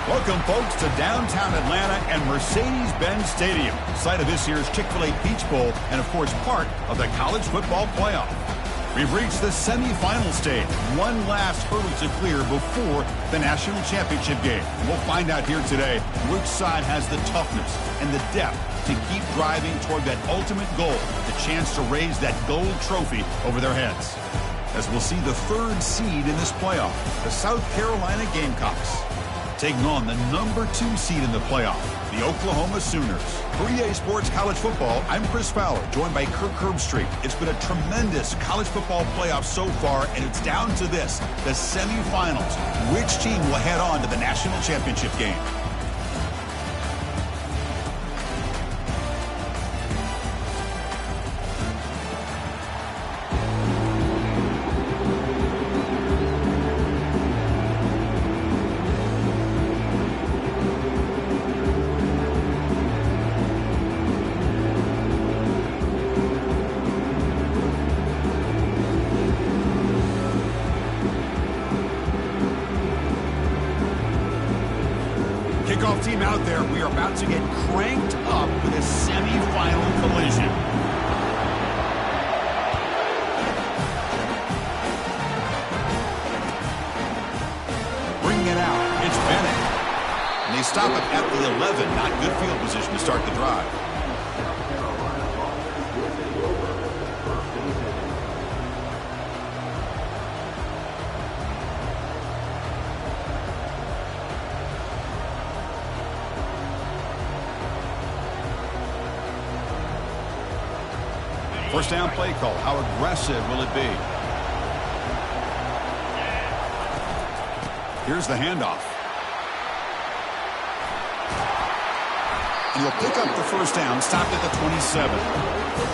Welcome, folks, to downtown Atlanta and Mercedes-Benz Stadium, site of this year's Chick-fil-A Peach Bowl and, of course, part of the college football playoff. We've reached the semifinal stage, one last hurdle to clear before the national championship game. We'll find out here today which side has the toughness and the depth to keep driving toward that ultimate goal, the chance to raise that gold trophy over their heads. As we'll see the third seed in this playoff, the South Carolina Gamecocks, taking on the number 2 seed in the playoff, the Oklahoma Sooners. For EA Sports College Football, I'm Chris Fowler, joined by Kirk Herbstreit. It's been a tremendous college football playoff so far, and it's down to this, the semifinals. Which team will head on to the national championship game? Kickoff team out there. We are about to get cranked up with a semifinal collision. Bringing it out. It's Bennett. And they stop it at the 11. Not good field position to start the drive. First down play call. How aggressive will it be? Here's the handoff. And he'll pick up the first down, stopped at the 27.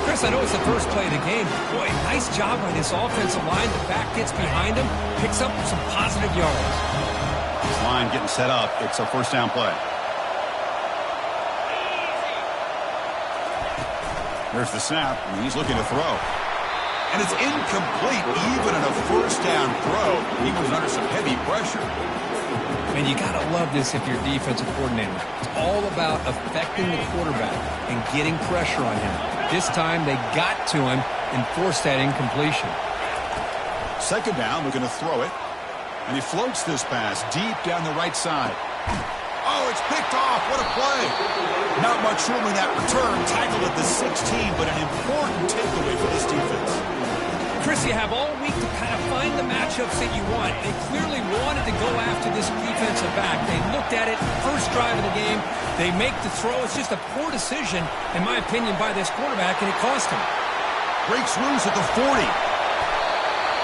Chris, I know it's the first play of the game. Boy, nice job by this offensive line. The back gets behind him, picks up some positive yards. This line getting set up. It's a first down play. There's the snap, and he's looking to throw. And it's incomplete, even in a first down throw. He was under some heavy pressure. And you got to love this if you're a defensive coordinator. It's all about affecting the quarterback and getting pressure on him. This time, they got to him and forced that incompletion. Second down, looking to throw it. And he floats this pass deep down the right side. Oh, it's picked off. What a play. Not much room in that return. Tackled at the 16, but an important takeaway for this defense. Chris, you have all week to kind of find the matchups that you want. They clearly wanted to go after this defensive back. They looked at it, first drive of the game. They make the throw. It's just a poor decision, in my opinion, by this quarterback, and it cost him. Breaks loose at the 40.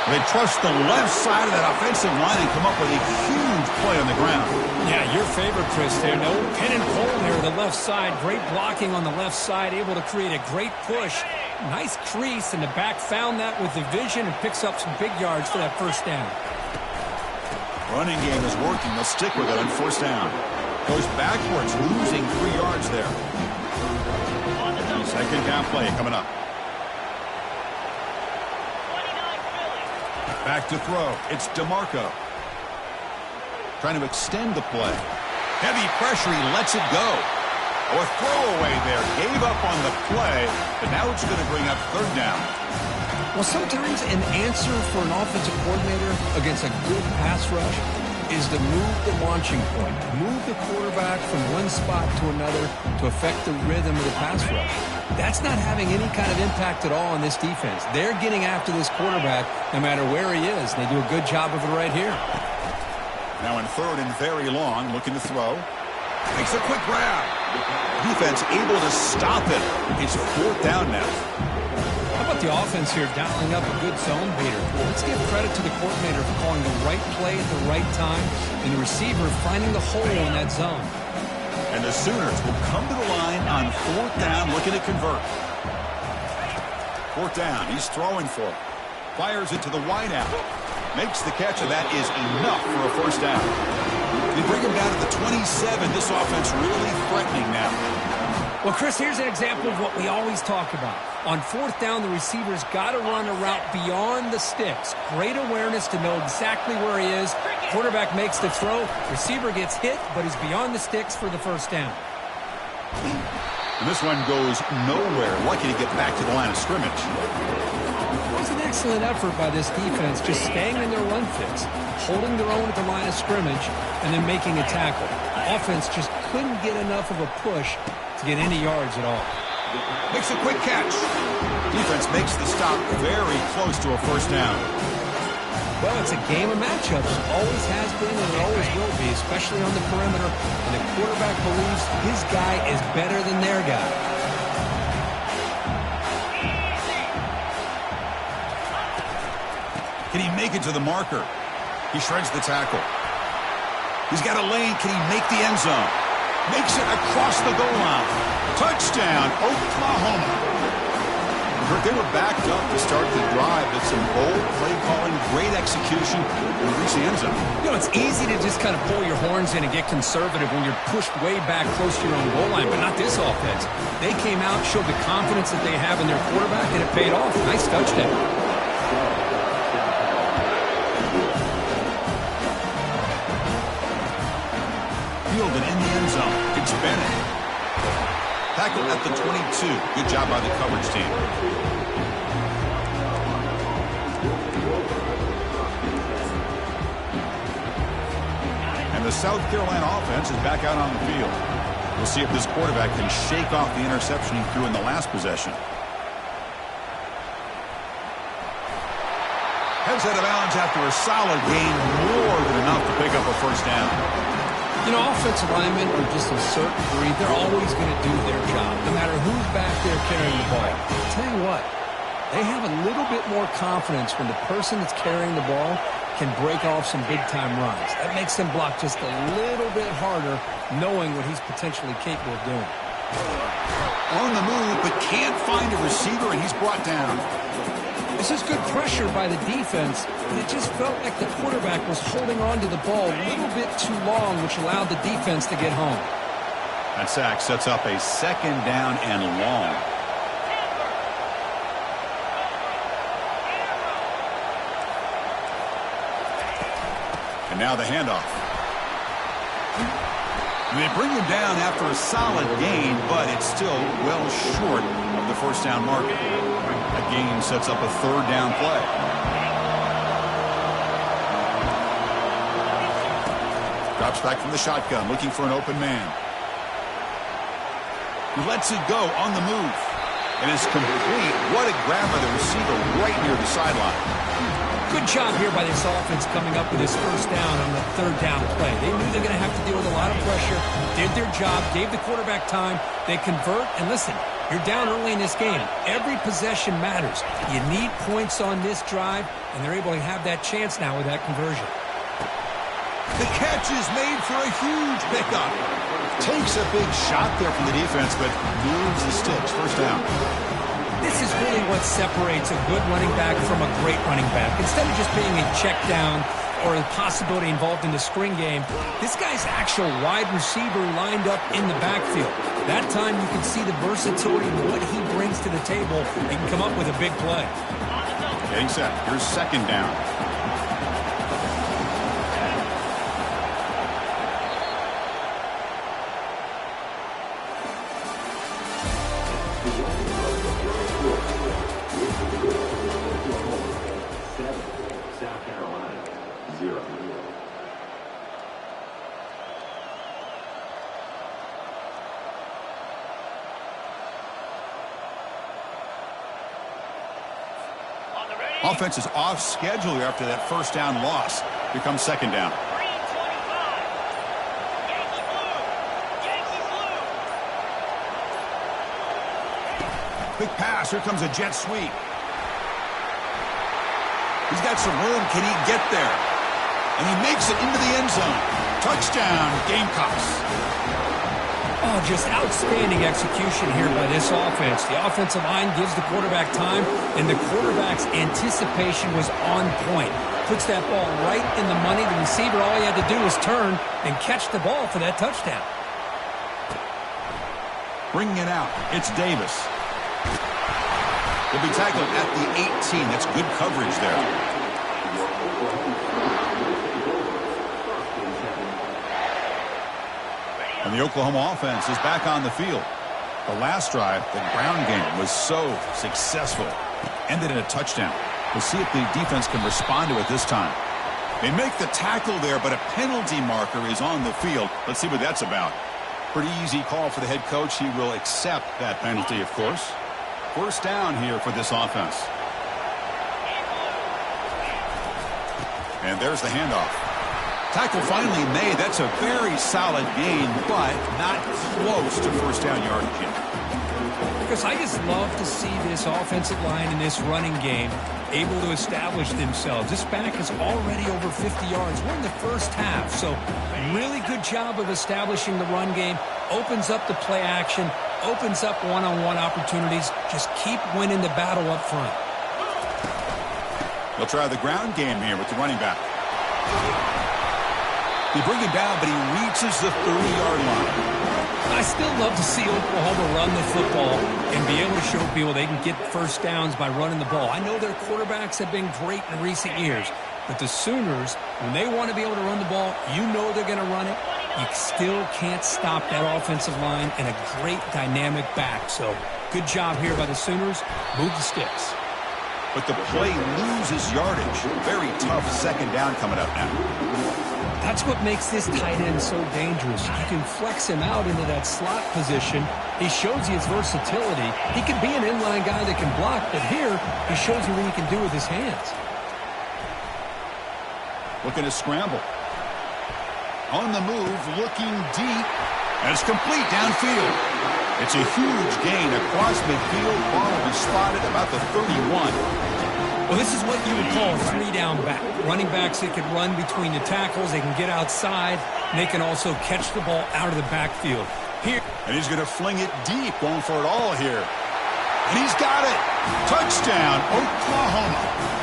They trust the left side of that offensive line and come up with a huge play on the ground. Yeah, your favorite, Chris, there. No pin and pull there, the left side. Great blocking on the left side, able to create a great push. Nice crease, and the back found that with the vision and picks up some big yards for that first down. Running game is working. They'll stick with it on first down. Goes backwards, losing 3 yards there. Second down play coming up. Back to throw. It's DeMarco. Trying to extend the play. Heavy pressure. He lets it go. Oh, a throwaway there. Gave up on the play, but now it's going to bring up third down. Well, sometimes an answer for an offensive coordinator against a good pass rush is to move the launching point. Move the quarterback from one spot to another to affect the rhythm of the pass rush. That's not having any kind of impact at all on this defense. They're getting after this quarterback no matter where he is. They do a good job of it right here. Now in third and very long, looking to throw. Makes a quick grab. Defense able to stop it. It's fourth down now. How about the offense here dialing up a good zone beater? Let's give credit to the coordinator for calling the right play at the right time and the receiver finding the hole in that zone. And the Sooners will come to the line on fourth down, looking to convert. Fourth down, he's throwing for it. Fires it to the wideout. Makes the catch, and that is enough for a first down. They bring him down to the 27. This offense really threatening now. Well, Chris, here's an example of what we always talk about. On fourth down, the receiver's got to run a route beyond the sticks. Great awareness to know exactly where he is. quarterback makes the throw. Receiver gets hit, but is beyond the sticks for the first down. And this one goes nowhere. Lucky to get back to the line of scrimmage. It was an excellent effort by this defense, just staying in their run fix, holding their own at the line of scrimmage, and then making a tackle. The offense just couldn't get enough of a push to get any yards at all. Makes a quick catch. Defense makes the stop very close to a first down. Well, it's a game of matchups. Always has been and it always will be, especially on the perimeter. And the quarterback believes his guy is better than their guy. Can he make it to the marker? He shreds the tackle. He's got a lane. Can he make the end zone? Makes it across the goal line. Touchdown, Oklahoma. They were backed up to start the drive. It's some bold play calling, great execution, and reach the end zone. You know, it's easy to just kind of pull your horns in and get conservative when you're pushed way back close to your own goal line, but not this offense. They came out, showed the confidence that they have in their quarterback, and it paid off. Nice touchdown. Fielded in the end zone. It's Bennett. Tackle at the 22. Good job by the coverage team. And the South Carolina offense is back out on the field. We'll see if this quarterback can shake off the interception he threw in the last possession. Heads out of bounds after a solid gain, more than enough to pick up a first down. You know, offensive linemen are just a certain breed. They're always going to do their job, no matter who's back there carrying the ball. I'll tell you what, they have a little bit more confidence when the person that's carrying the ball can break off some big-time runs. That makes them block just a little bit harder, knowing what he's potentially capable of doing. On the move, but can't find a receiver, and he's brought down. This is good pressure by the defense, but it just felt like the quarterback was holding on to the ball a little bit too long, which allowed the defense to get home. That sack sets up a second down and long. And now the handoff. And they bring him down after a solid gain, but it's still well short of the first down marker. That gain sets up a third down play. Drops back from the shotgun, looking for an open man. He lets it go on the move. And it's complete. What a grab by the receiver right near the sideline. Good job here by this offense coming up with his first down on the third down play. They knew they were going to have to deal with a lot of pressure, did their job, gave the quarterback time. They convert, and listen, you're down early in this game. Every possession matters. You need points on this drive, and they're able to have that chance now with that conversion. The catch is made for a huge pickup. Takes a big shot there from the defense, but moves the sticks. First down. This is really what separates a good running back from a great running back. Instead of just being a check down or a possibility involved in the screen game, this guy's actual wide receiver lined up in the backfield. That time you can see the versatility and what he brings to the table. He can come up with a big play. Getting set. Here's second down. Offense is off schedule here after that first down loss. Here comes second down. Quick pass. Here comes a jet sweep. He's got some room. Can he get there? And he makes it into the end zone. Touchdown, Gamecocks. Oh, just outstanding execution here by this offense. The offensive line gives the quarterback time, and the quarterback's anticipation was on point. Puts that ball right in the money. The receiver, all he had to do was turn and catch the ball for that touchdown. Bringing it out, it's Davis. He'll be tackled at the 18. That's good coverage there. the Oklahoma offense is back on the field. The last drive, the ground game, was so successful. Ended in a touchdown. We'll see if the defense can respond to it this time. They make the tackle there, but a penalty marker is on the field. Let's see what that's about. Pretty easy call for the head coach. He will accept that penalty, of course. First down here for this offense. And there's the handoff. Tackle finally made. That's a very solid gain, but not close to first down yardage yet. Because I just love to see this offensive line in this running game able to establish themselves. This back is already over 50 yards. We're in the first half, so really good job of establishing the run game. Opens up the play action, opens up one-on-one opportunities. Just keep winning the battle up front. They'll try the ground game here with the running back. They bring him down, but he reaches the 30-yard line. I still love to see Oklahoma run the football and be able to show people they can get first downs by running the ball. I know their quarterbacks have been great in recent years, but the Sooners, when they want to be able to run the ball, you know they're going to run it. You still can't stop that offensive line and a great dynamic back. So good job here by the Sooners. Move the sticks. But the play loses yardage. Very tough second down coming up now. That's what makes this tight end so dangerous. You can flex him out into that slot position. He shows you his versatility. He can be an inline guy that can block, but here he shows you what he can do with his hands. Looking to scramble. On the move, looking deep. And it's complete downfield. It's a huge gain across midfield. Ball will be spotted about the 31. Well, this is what you would call a three-down back. Running backs that can run between the tackles. They can get outside. And they can also catch the ball out of the backfield. Here, and he's going to fling it deep, going for it all here. And he's got it. Touchdown, Oklahoma.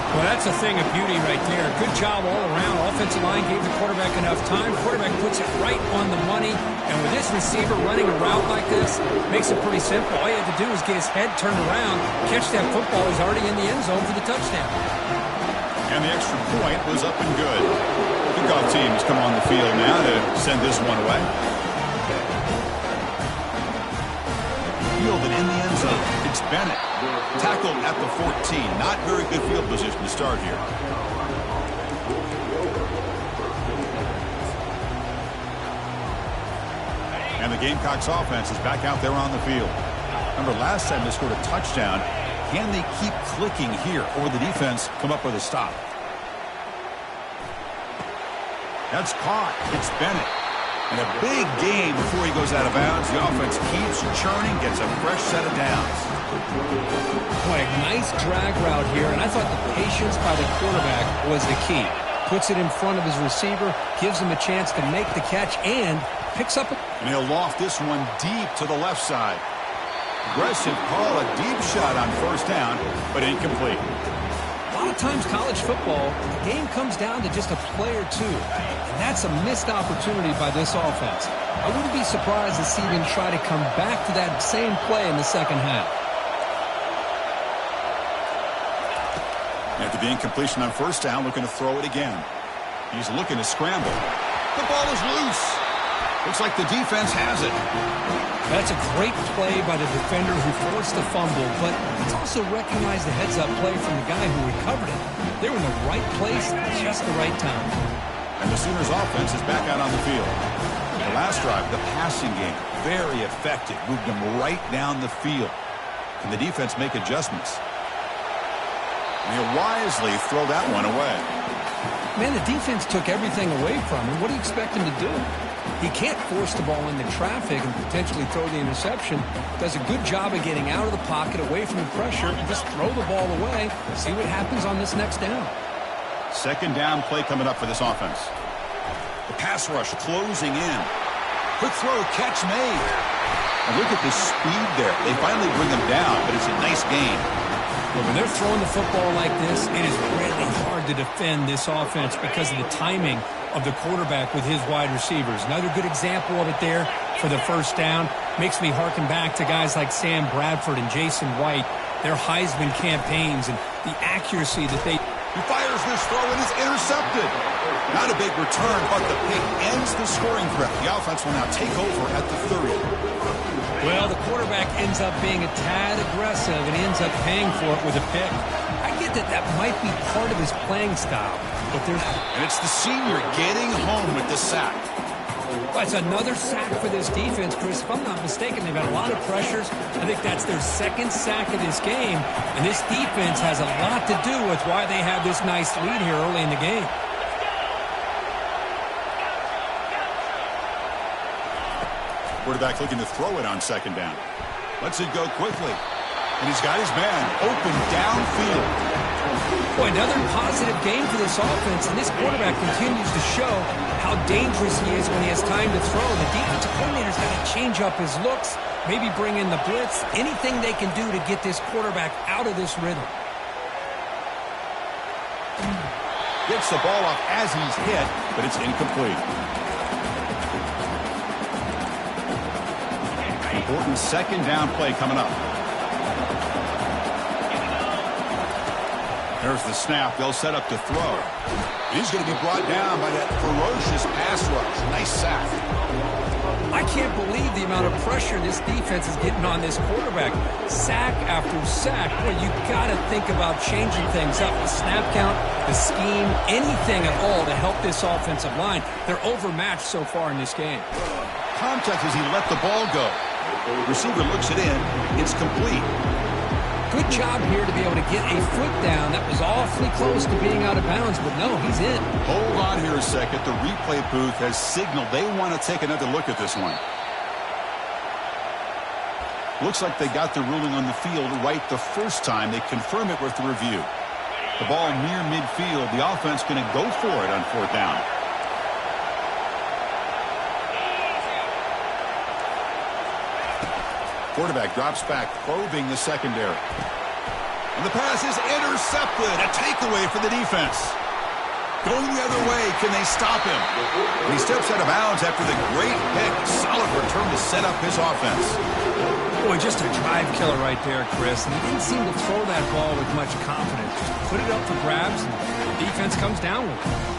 Well, that's a thing of beauty right there. Good job all around. Offensive line gave the quarterback enough time. Quarterback puts it right on the money. And with this receiver running a route like this, makes it pretty simple. All you have to do is get his head turned around, catch that football. He's already in the end zone for the touchdown. And the extra point was up and good. Kickoff teams come on the field now to send this one away. Fielded in the end zone. It's Bennett. Tackled at the 14. Not very good field position to start here. And the Gamecocks offense is back out there on the field. Remember, last time they scored a touchdown. Can they keep clicking here, or will the defense come up with a stop? That's caught. It's Bennett. And a big gain before he goes out of bounds. The offense keeps churning, gets a fresh set of downs. Boy, a nice drag route here, and I thought the patience by the quarterback was the key. Puts it in front of his receiver, gives him a chance to make the catch, and picks up. And he'll loft this one deep to the left side. Aggressive call, a deep shot on first down, but incomplete. A lot of times college football, the game comes down to just a play or two. And that's a missed opportunity by this offense. I wouldn't be surprised to see them try to come back to that same play in the second half. After the incompletion on first down, looking to throw it again. He's looking to scramble. The ball is loose. Looks like the defense has it. That's a great play by the defender who forced the fumble, but it's also recognized the heads-up play from the guy who recovered it. They were in the right place at just the right time. And the Sooners offense is back out on the field. The last drive, the passing game, very effective. Moved them right down the field. Can the defense make adjustments? And he'll wisely throw that one away. Man, the defense took everything away from him. What do you expect him to do? He can't force the ball into traffic and potentially throw the interception. Does a good job of getting out of the pocket, away from the pressure, and just throw the ball away. See what happens on this next down. Second down play coming up for this offense. The pass rush closing in. Quick throw, catch made. And look at the speed there. They finally bring them down, but it's a nice gain. Well, when they're throwing the football like this, it is really hard to defend this offense because of the timing of the quarterback with his wide receivers. Another good example of it there for the first down. Makes me harken back to guys like Sam Bradford and Jason White, their Heisman campaigns and the accuracy that they... He fires this throw and is intercepted. Not a big return, but the pick ends the scoring threat. The offense will now take over at the 30. Well, the quarterback ends up being a tad aggressive and ends up paying for it with a pick. I get that might be part of his playing style, but there's... And it's the senior getting home with the sack. Well, it's another sack for this defense, Chris. If I'm not mistaken, they've had a lot of pressures. I think that's their second sack of this game, and this defense has a lot to do with why they have this nice lead here early in the game. Quarterback looking to throw it on second down. Lets it go quickly. And he's got his man open downfield. Boy, another positive game for this offense, and this quarterback continues to show how dangerous he is when he has time to throw. The defensive coordinator's got to change up his looks, maybe bring in the blitz, anything they can do to get this quarterback out of this rhythm. Gets the ball off as he's hit, but it's incomplete. Important second down play coming up. There's the snap. They'll set up to throw. He's going to be brought down by that ferocious pass rush. Nice sack. I can't believe the amount of pressure this defense is getting on this quarterback. Sack after sack. Boy, you got to think about changing things up. The snap count, the scheme, anything at all to help this offensive line. They're overmatched so far in this game. Contact as he let the ball go. Receiver looks it in. It's complete. Good job here to be able to get a foot down. That was awfully close to being out of bounds, but no, he's in. Hold on here a second. The replay booth has signaled they want to take another look at this one. Looks like they got the ruling on the field right the first time. They confirm it with the review. The ball near midfield. The offense going to go for it on fourth down. Quarterback drops back, probing the secondary. And the pass is intercepted. A takeaway for the defense. Going the other way. Can they stop him? And he steps out of bounds after the great pick. Solid return to set up his offense. Boy, just a drive killer right there, Chris. And he didn't seem to throw that ball with much confidence. Just put it up for grabs, and the defense comes down with it.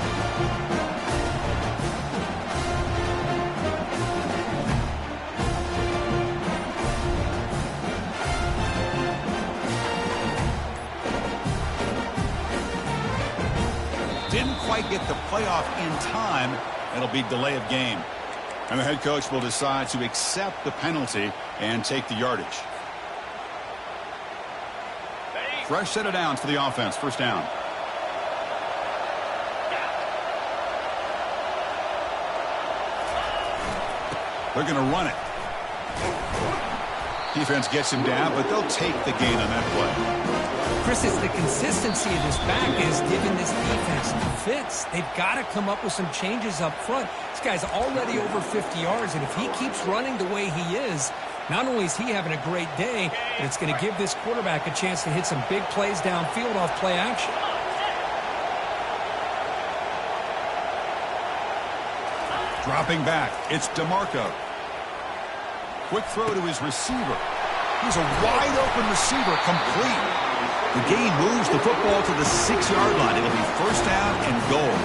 Didn't quite get the playoff in time. It'll be delay of game. And the head coach will decide to accept the penalty and take the yardage. Fresh set of downs for the offense. First down. They're going to run it. Defense gets him down, but they'll take the gain on that play. Chris, it's the consistency of this back is giving this defense fits. They've got to come up with some changes up front. This guy's already over 50 yards, and if he keeps running the way he is, not only is he having a great day, but it's going to give this quarterback a chance to hit some big plays downfield off play action. Dropping back, it's DeMarco. Quick throw to his receiver. He's a wide-open receiver, complete. The gain moves the football to the 6-yard line. It'll be first down and goal.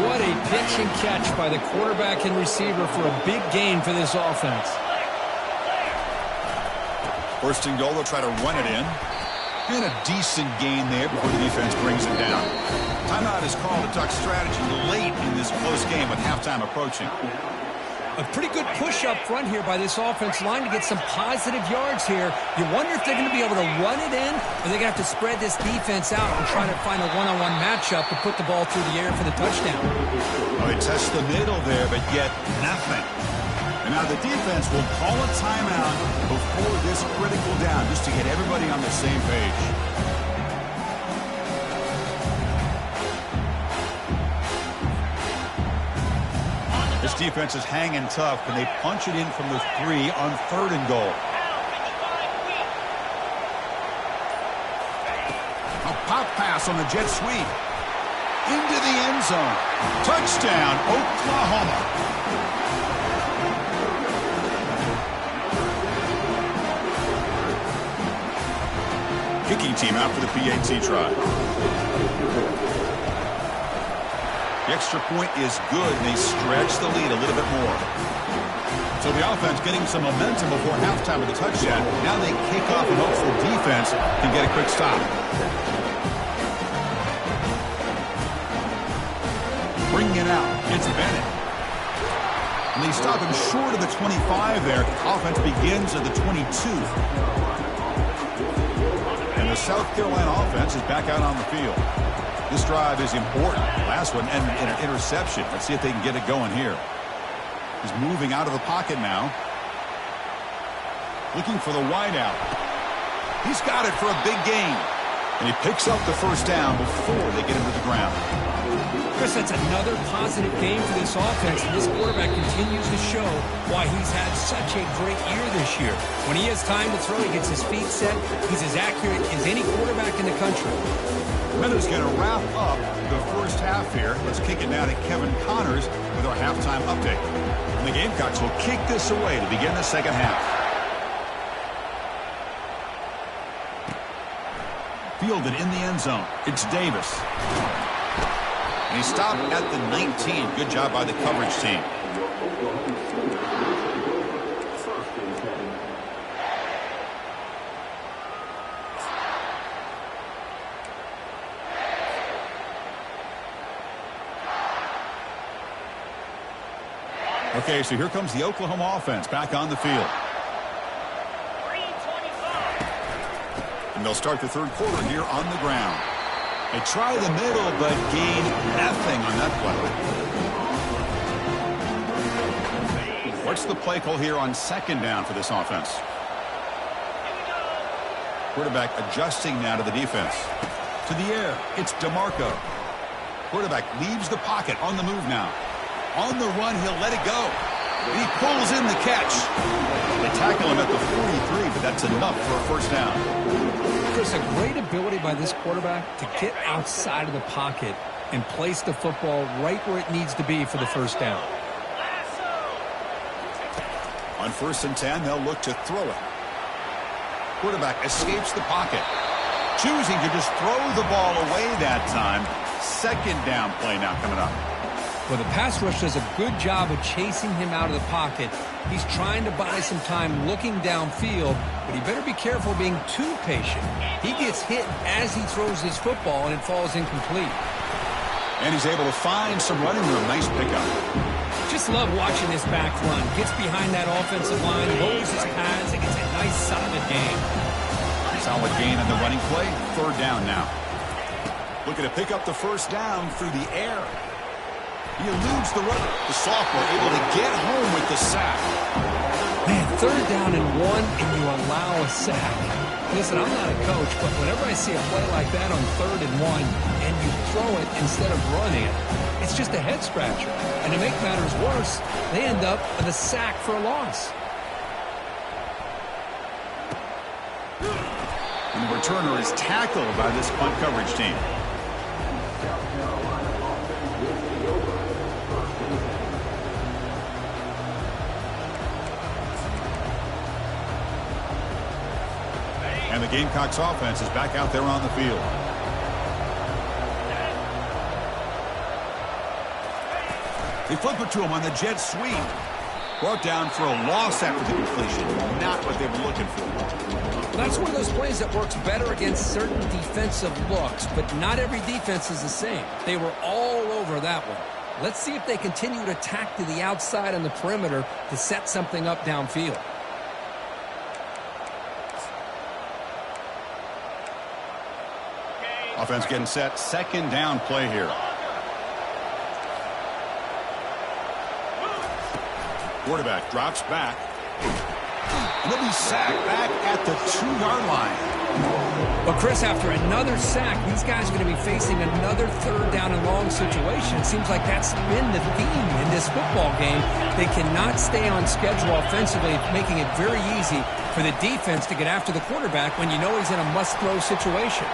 What a pitch and catch by the quarterback and receiver for a big gain for this offense. First and goal, they'll try to run it in. And a decent gain there before the defense brings it down. Timeout is called to talk strategy late in this close game with halftime approaching. A pretty good push up front here by this offensive line to get some positive yards here. You wonder if they're going to be able to run it in, or they're going to have to spread this defense out and try to find a one-on-one matchup to put the ball through the air for the touchdown. Well, they test the middle there, but yet nothing. And now the defense will call a timeout before this critical down, just to get everybody on the same page. This defense is hanging tough. Can they punch it in from the 3 on third and goal? A pop pass on the jet sweep. Into the end zone. Touchdown, Oklahoma. Kicking team out for the PAT try. The extra point is good, and they stretch the lead a little bit more. So the offense getting some momentum before halftime with the touchdown. Now they kick off and hope the defense can get a quick stop. Bringing it out. It's Bennett. And they stop him short of the 25 there. Offense begins at the 22. And the South Carolina offense is back out on the field. This drive is important. Last one ended in an interception. Let's see if they can get it going here. He's moving out of the pocket now. Looking for the wideout. He's got it for a big gain. And he picks up the first down before they get him to the ground. Chris, that's another positive game for this offense. And this quarterback continues to show why he's had such a great year this year. When he has time to throw, he gets his feet set. He's as accurate as any quarterback in the country. Weather's going to wrap up the first half here. Let's kick it now to Kevin Connors with our halftime update. And the Gamecocks will kick this away to begin the second half. Fielded in the end zone. It's Davis. And he stopped at the 19. Good job by the coverage team. Okay, so here comes the Oklahoma offense back on the field. And they'll start the third quarter here on the ground. They try the middle, but gain nothing on that play. What's the play call here on second down for this offense? Quarterback adjusting now to the defense. To the air, it's DeMarco. Quarterback leaves the pocket on the move now. On the run, he'll let it go. And he pulls in the catch. They tackle him at the 43, but that's enough for a first down. There's a great ability by this quarterback to get outside of the pocket and place the football right where it needs to be for the first down. On 1st and 10, they'll look to throw it. Quarterback escapes the pocket. Choosing to just throw the ball away that time. Second down play now coming up. Well, the pass rush does a good job of chasing him out of the pocket. He's trying to buy some time looking downfield, but he better be careful being too patient. He gets hit as he throws this football, and it falls incomplete. And he's able to find some running room. Nice pickup. Just love watching this back run. Gets behind that offensive line, lowers his pads, and gets a nice solid gain. Solid gain on the running play. Third down now. Looking to pick up the first down through the air. He eludes the runner. The sophomore able to get home with the sack. Man, third down and 1, and you allow a sack. Listen, I'm not a coach, but whenever I see a play like that on 3rd and 1, and you throw it instead of running it, it's just a head scratcher. And to make matters worse, they end up with a sack for a loss. And the returner is tackled by this punt coverage team. And the Gamecocks offense is back out there on the field. They flip it to him on the jet sweep. Brought down for a loss after the completion. Not what they were looking for. That's one of those plays that works better against certain defensive looks, but not every defense is the same. They were all over that one. Let's see if they continue to attack to the outside on the perimeter to set something up downfield. Offense getting set. Second down play here. Quarterback drops back. And he'll be sacked back at the 2-yard line. But Chris, after another sack, these guys are going to be facing another third down and long situation. It seems like that's been the theme in this football game. They cannot stay on schedule offensively, making it very easy for the defense to get after the quarterback when you know he's in a must-throw situation.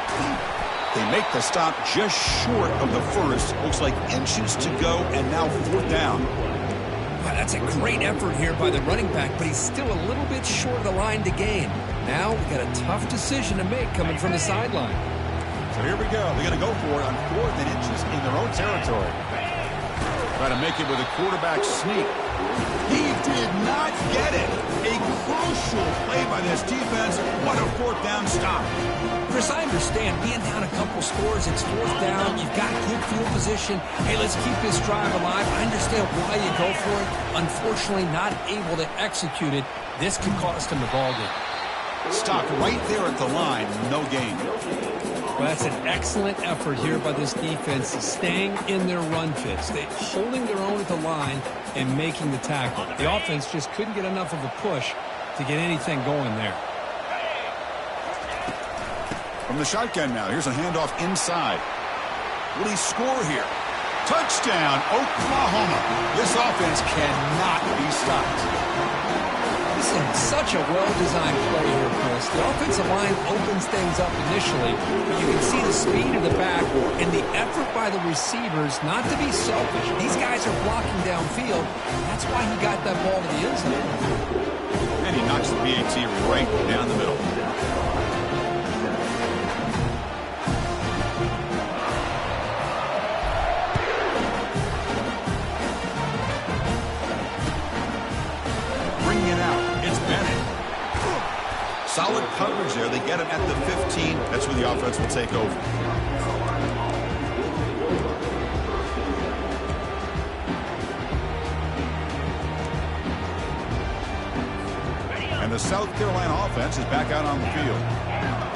They make the stop just short of the first. Looks like inches to go, and now 4th down. Wow, that's a great effort here by the running back, but he's still a little bit short of the line to gain. Now we got a tough decision to make coming from the sideline. So here we go. They're going to go for it on 4th and inches in their own territory. Try to make it with a quarterback sneak. He did not get it. A crucial play by this defense. What a 4th down stop. Chris, I understand being down a couple scores, it's 4th down, you've got good field position. Hey, let's keep this drive alive. I understand why you go for it. Unfortunately, not able to execute it. This could cost him the ball game. Stopped right there at the line. No gain. Well, that's an excellent effort here by this defense, staying in their run fits. They're holding their own at the line and making the tackle. The offense just couldn't get enough of a push to get anything going there. From the shotgun now, here's a handoff inside. Will he score here? Touchdown, Oklahoma. This offense cannot be stopped. This is such a well-designed play here, Chris. The offensive line opens things up initially, but you can see the speed of the back and the effort by the receivers not to be selfish. These guys are blocking downfield. That's why he got that ball to the end zone. And he knocks the PAT right down the middle. Solid coverage there. They get him at the 15. That's where the offense will take over. And the South Carolina offense is back out on the field.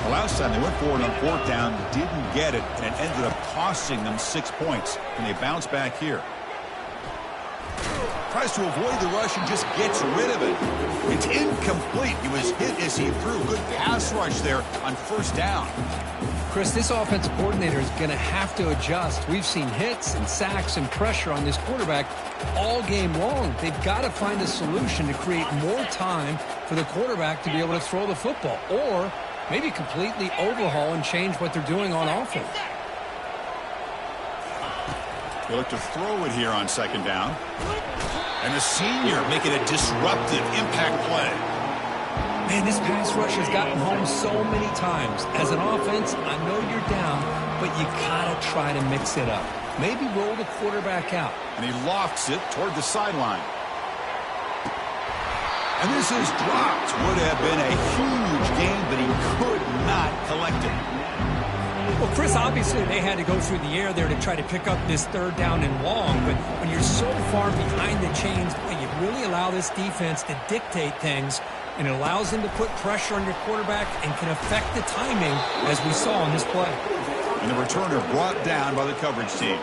The last time they went forward on 4th down, didn't get it, and it ended up costing them 6 points. And they bounce back here. Tries to avoid the rush and just gets rid of it. It's incomplete. He was hit as he threw. Good pass rush there on 1st down. Chris, this offensive coordinator is going to have to adjust. We've seen hits and sacks and pressure on this quarterback all game long. They've got to find a solution to create more time for the quarterback to be able to throw the football, or maybe completely overhaul and change what they're doing on offense. They look to throw it here on 2nd down. And the senior making a disruptive impact play. Man, this pass rush has gotten home so many times. As an offense, I know you're down, but you got to try to mix it up. Maybe roll the quarterback out. And he lofts it toward the sideline. And this is dropped. Would have been a huge gain, but he could not collect it. Well, Chris, obviously they had to go through the air there to try to pick up this 3rd down and long, but when you're so far behind the chains, you really allow this defense to dictate things, and it allows them to put pressure on your quarterback and can affect the timing, as we saw on this play. And the returner brought down by the coverage team.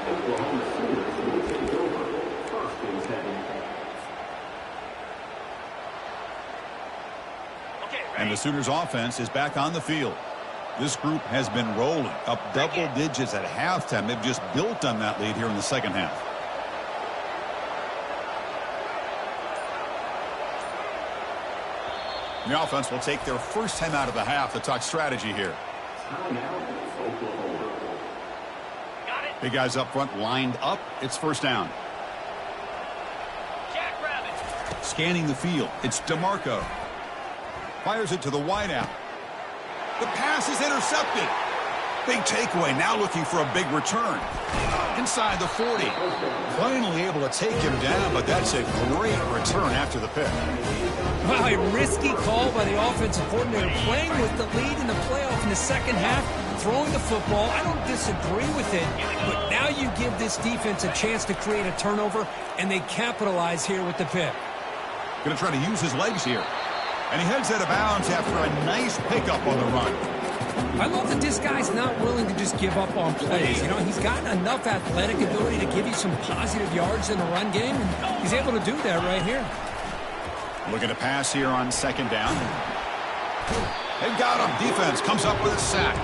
And the Sooners offense is back on the field. This group has been rolling up double digits at halftime. They've just built on that lead here in the 2nd half. The offense will take their first time out of the half to talk strategy here. Big guys up front lined up. It's 1st down. Scanning the field. It's DeMarco. Fires it to the wideout. The pass is intercepted. Big takeaway. Now looking for a big return. Inside the 40. Finally able to take him down, but that's a great return after the pick. Wow, a risky call by the offensive coordinator, playing with the lead in the playoff in the 2nd half, throwing the football. I don't disagree with it, but now you give this defense a chance to create a turnover, and they capitalize here with the pick. Going to try to use his legs here. And he heads out of bounds after a nice pickup on the run. I love that this guy's not willing to just give up on plays. You know, he's got enough athletic ability to give you some positive yards in the run game, and he's able to do that right here. Looking to pass here on 2nd down. They've got him. Defense comes up with a sack.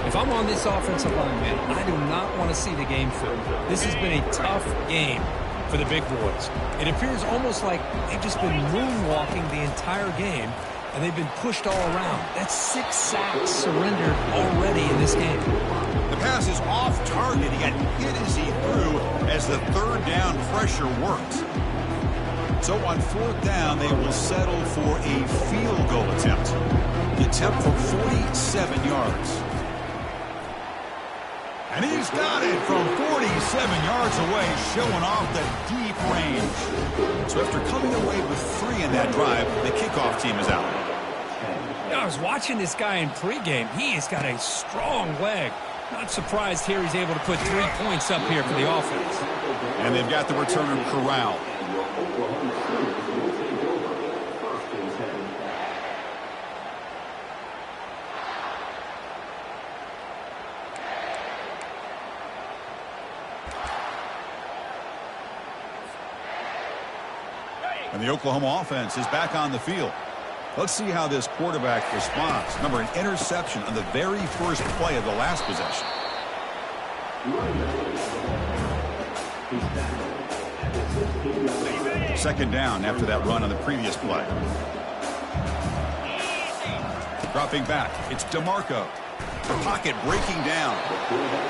If I'm on this offensive line, man, I do not want to see the game film. This has been a tough game for the big boys. It appears almost like they've just been moonwalking the entire game, and they've been pushed all around. That's 6 sacks surrendered already in this game. The pass is off target. He got hit as he threw as the 3rd down pressure worked. So on 4th down, they will settle for a field goal attempt. The attempt for 47 yards. And he's got it from 47 yards away, showing off the deep range. So after coming away with 3 in that drive, the kickoff team is out. I was watching this guy in pregame. He has got a strong leg. Not surprised here he's able to put 3 points up here for the offense. And they've got the returner corralled. And the Oklahoma offense is back on the field. Let's see how this quarterback responds. Remember, an interception on the very first play of the last possession. Second down after that run on the previous play. Dropping back, it's DeMarco. The pocket breaking down.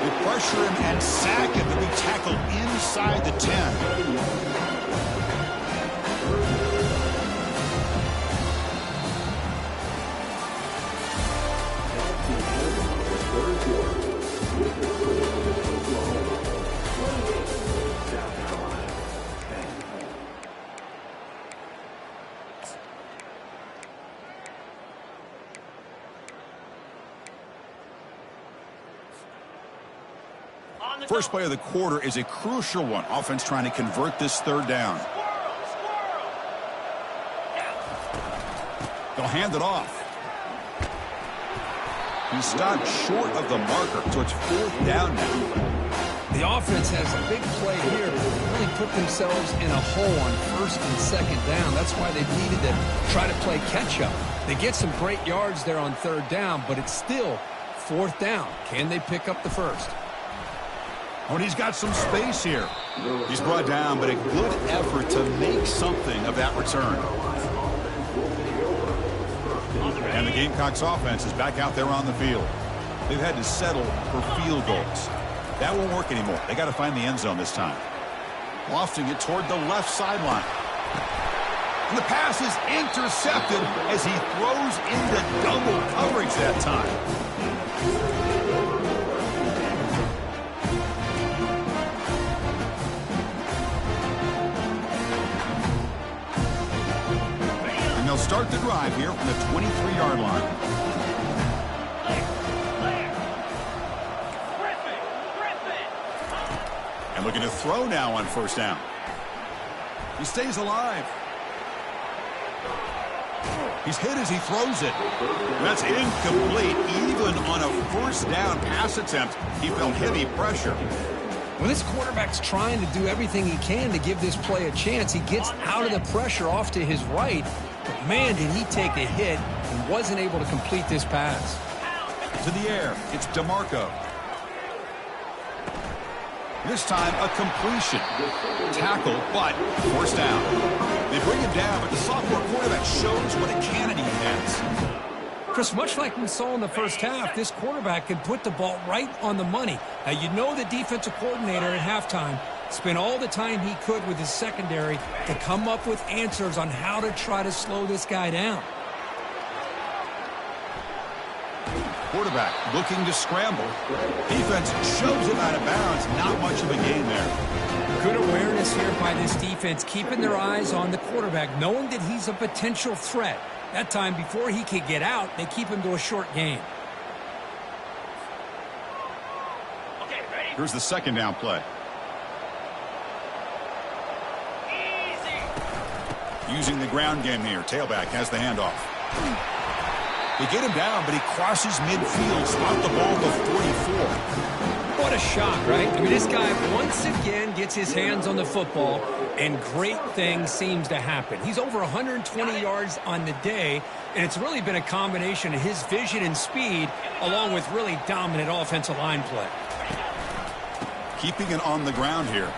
They pressure him and sack him to be tackled inside the 10. First play of the quarter is a crucial one. Offense trying to convert this third down. They'll hand it off. He stopped short of the marker, so it's 4th down now. The offense has a big play here, but they really put themselves in a hole on 1st and 2nd down. That's why they needed to try to play catch-up. They get some great yards there on 3rd down, but it's still 4th down. Can they pick up the 1st? Oh, and he's got some space here. He's brought down, but a good effort to make something of that return. And the Gamecocks offense is back out there on the field. They've had to settle for field goals. That won't work anymore. They got to find the end zone this time. Lofting it toward the left sideline. And the pass is intercepted as he throws into double coverage that time. They'll start the drive here from the 23-yard line. And looking to throw now on 1st down. He stays alive. He's hit as he throws it. That's incomplete. Even on a 1st down pass attempt, he felt heavy pressure. When this quarterback's trying to do everything he can to give this play a chance, he gets out of the pressure off to his right. But man, did he take a hit and wasn't able to complete this pass. To the air, it's DeMarco. This time a completion. Tackle, but 1st down. They bring him down, but the sophomore quarterback shows what a cannon he has. Chris, much like we saw in the 1st half, this quarterback can put the ball right on the money. Now, you know the defensive coordinator at halftime spent all the time he could with his secondary to come up with answers on how to try to slow this guy down. Quarterback looking to scramble. Defense shoves him out of bounds. Not much of a gain there. Good awareness here by this defense, keeping their eyes on the quarterback, knowing that he's a potential threat. That time, before he could get out, they keep him to a short game. Here's the 2nd down play. Using the ground game here. Tailback has the handoff. They get him down, but he crosses midfield, spot the ball at the 44. What a shock, right? I mean, this guy once again gets his hands on the football, and great things seems to happen. He's over 120 yards on the day, and it's really been a combination of his vision and speed, along with really dominant offensive line play. Keeping it on the ground here.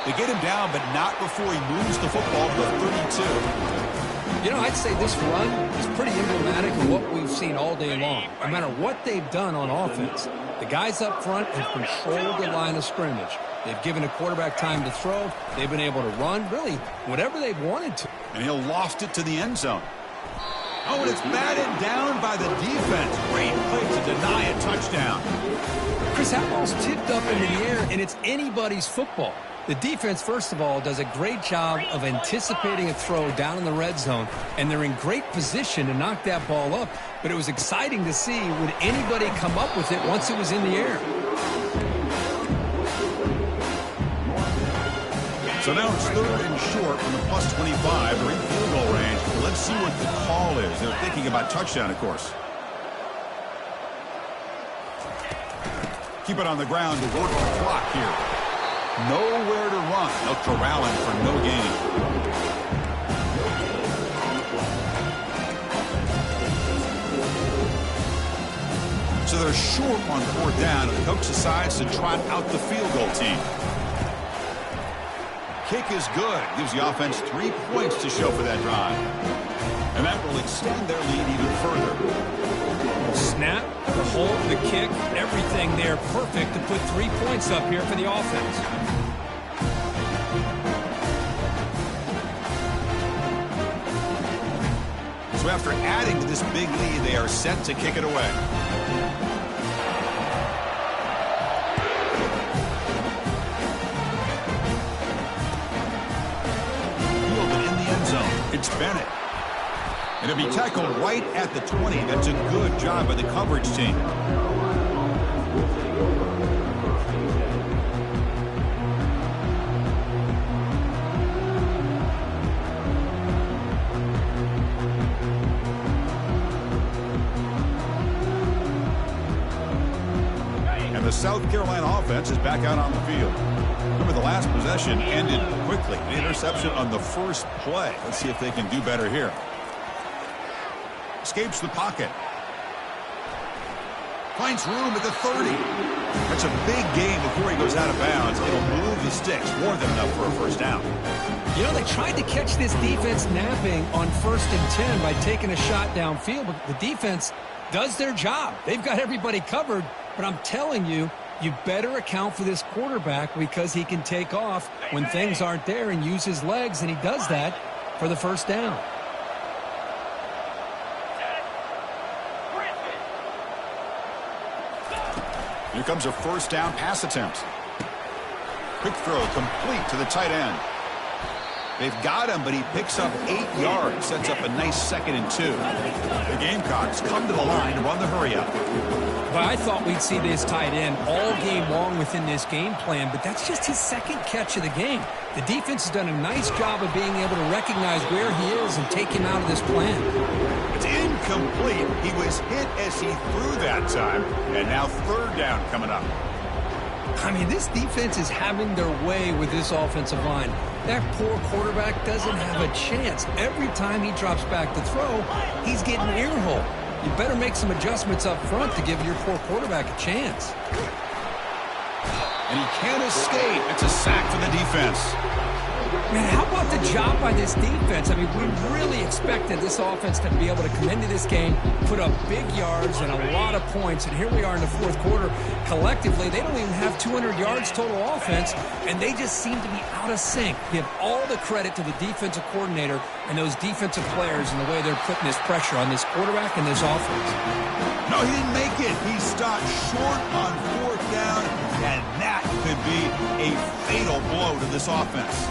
They get him down, but not before he moves the football to the 32. You know, I'd say this run is pretty emblematic of what we've seen all day long. No matter what they've done on offense, the guys up front have controlled the line of scrimmage. They've given a quarterback time to throw. They've been able to run, really, whatever they've wanted to. And he'll loft it to the end zone. Oh, and it's batted down by the defense. Great play to deny a touchdown. Chris, that ball's tipped up into the air, and it's anybody's football. The defense, first of all, does a great job of anticipating a throw down in the red zone, and they're in great position to knock that ball up. But it was exciting to see, would anybody come up with it once it was in the air? So now it's 3rd and short from the plus 25. They're in field goal range. Let's see what the call is. They're thinking about touchdown, of course. Keep it on the ground to work the clock here. Nowhere to run. They'll corral him for no gain. So they're short on 4th down, and the coach decides to trot out the field goal team. Kick is good. Gives the offense 3 points to show for that drive. And that will extend their lead even further. Snap, the hold, the kick, everything there perfect to put 3 points up here for the offense. So after adding to this big lead, they are set to kick it away. Fielded in the end zone. It's Bennett. And it'll be tackled right at the 20. That's a good job by the coverage team. And the South Carolina offense is back out on the field. Remember, the last possession ended quickly. An interception on the first play. Let's see if they can do better here. Escapes the pocket. Finds room at the 30. That's a big gain before he goes out of bounds. It'll move the sticks. More than enough for a first down. You know, they tried to catch this defense napping on 1st and 10 by taking a shot downfield, but the defense does their job. They've got everybody covered, but I'm telling you, you better account for this quarterback because he can take off when things aren't there and use his legs, and he does that for the first down. Here comes a first down pass attempt. Quick throw complete to the tight end. They've got him, but he picks up 8 yards. Sets up a nice 2nd and 2. The Gamecocks come to the line to run the hurry up. But I thought we'd see this tight end all game long within this game plan, but that's just his 2nd catch of the game. The defense has done a nice job of being able to recognize where he is and take him out of this plan. It's incomplete. He was hit as he threw that time, and now 3rd down coming up. I mean, this defense is having their way with this offensive line. That poor quarterback doesn't have a chance. Every time he drops back to throw, he's getting ear-hole. You better make some adjustments up front to give your poor quarterback a chance. And he can't escape. It's a sack for the defense. Man, how about the job by this defense? I mean, we really expected this offense to be able to come into this game, put up big yards and a lot of points, and here we are in the 4th quarter. Collectively, they don't even have 200 yards total offense, and they just seem to be out of sync. Give all the credit to the defensive coordinator and those defensive players and the way they're putting this pressure on this quarterback and this offense. No, he didn't make it. He stopped short on 4th down, and that could be a fatal blow to this offense.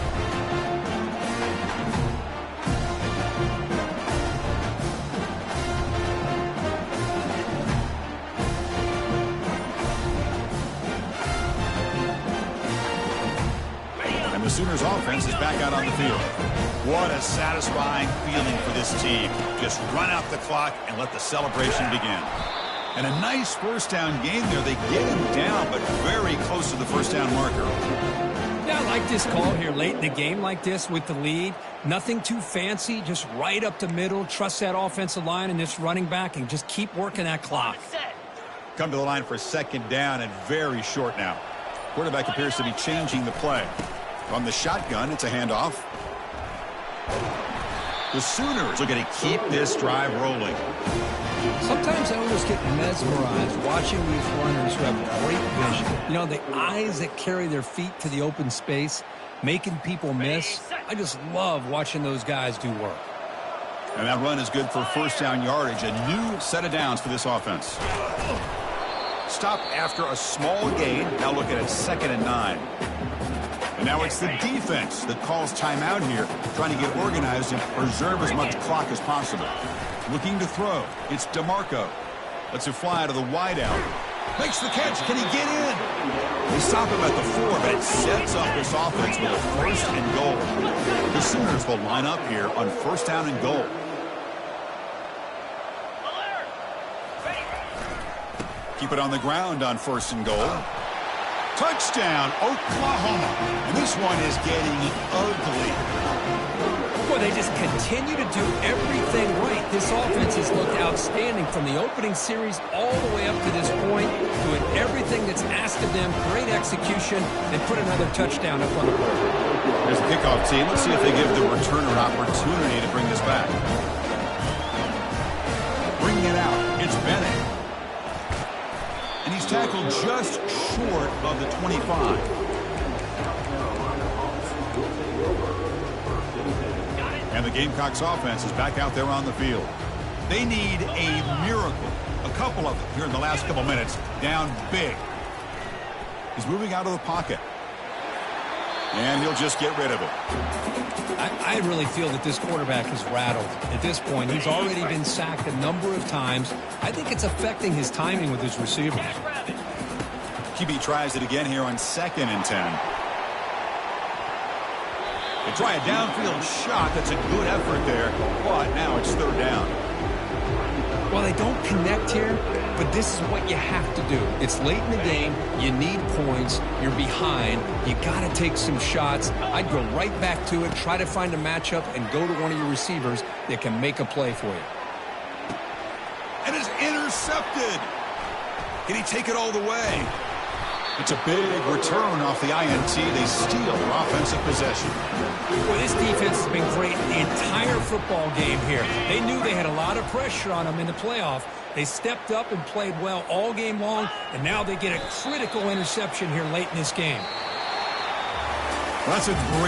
The Sooners offense is back out on the field. What a satisfying feeling for this team. Just run out the clock and let the celebration begin. And a nice first down game there. They get him down, but very close to the first down marker. Yeah, I like this call here late in the game like this with the lead. Nothing too fancy, just right up the middle. Trust that offensive line and this running back and just keep working that clock. Come to the line for 2nd down and very short now. Quarterback appears to be changing the play. From the shotgun, it's a handoff. The Sooners are going to keep this drive rolling. Sometimes I almost get mesmerized watching these runners who have great vision. You know, the eyes that carry their feet to the open space, making people miss. I just love watching those guys do work. And that run is good for first down yardage. A new set of downs for this offense. Stop after a small gain. Now look at it, 2nd and 9. And now it's the defense that calls timeout here, trying to get organized and preserve as much clock as possible. Looking to throw. It's DeMarco. Lets it fly to the wideout. Makes the catch. Can he get in? They stop him at the 4, but it sets up this offense with a 1st and goal. The Sooners will line up here on 1st down and goal. Keep it on the ground on 1st and goal. Touchdown, Oklahoma. And this one is getting ugly. Boy, they just continue to do everything right. This offense has looked outstanding from the opening series all the way up to this point, doing everything that's asked of them. Great execution. They put another touchdown up on the board. There's the kickoff team. Let's see if they give the returner opportunity to bring this back. Bringing it out. It's Bennett. And he's tackled just short of the 25. And the Gamecocks offense is back out there on the field. They need a miracle. A couple of them here in the last couple minutes. Down big. He's moving out of the pocket. And he'll just get rid of it. I really feel that this quarterback is rattled. At this point, he's already been sacked a number of times. I think it's affecting his timing with his receivers. QB tries it again here on 2nd and 10. They try a downfield shot. That's a good effort there. But now it's 3rd down. Well, they don't connect here, but this is what you have to do. It's late in the game. You need points. You're behind. You got to take some shots. I'd go right back to it, try to find a matchup, and go to one of your receivers that can make a play for you. And it's intercepted. Can he take it all the way? It's a big return off the INT. They steal their offensive possession. Well, this defense has been great the entire football game here. They knew they had a lot of pressure on them in the playoff. They stepped up and played well all game long, and now they get a critical interception here late in this game. Well, that's a great